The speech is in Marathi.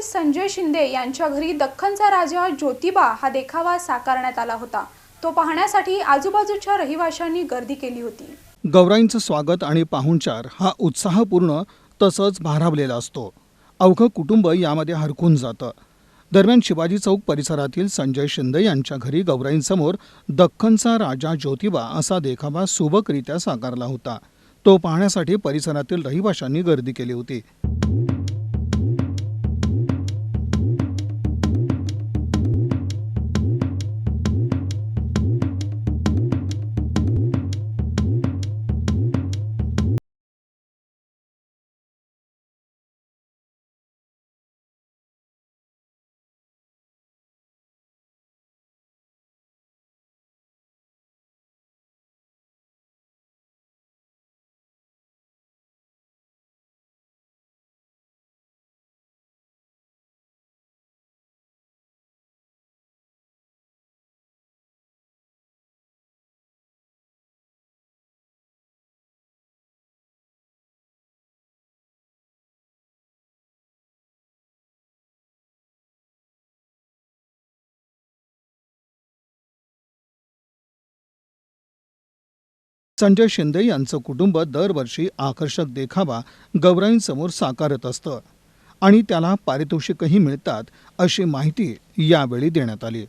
संजय शिंदे यांच्या घरी दख्खनचा राजा ज्योतिबा हा देखावा साकारण्यात आला होता। तो पाहण्यासाठी आजूबाजूच्या रहिवाशांनी गर्दी केली होती। गौराईंचं स्वागत आणि पाहुणचार हा उत्साहपूर्ण तसंच भारावलेला असतो। अवघं कुटुंब यामध्ये हरकून जातं। दरम्यान शिवाजी चौक परिसरातील संजय शिंदे यांच्या घरी गौराईंसमोर दख्खनचा राजा ज्योतिबा असा देखावा सुबकरित्या साकारला होता। तो पाहण्यासाठी परिसरातील रहिवाशांनी गर्दी केली होती। संजय शिंदे यांचं कुटुंब दरवर्षी आकर्षक देखावा गौराईंसमोर साकारत असतं आणि त्याला पारितोषिकही मिळतात अशी माहिती यावेळी देण्यात आली।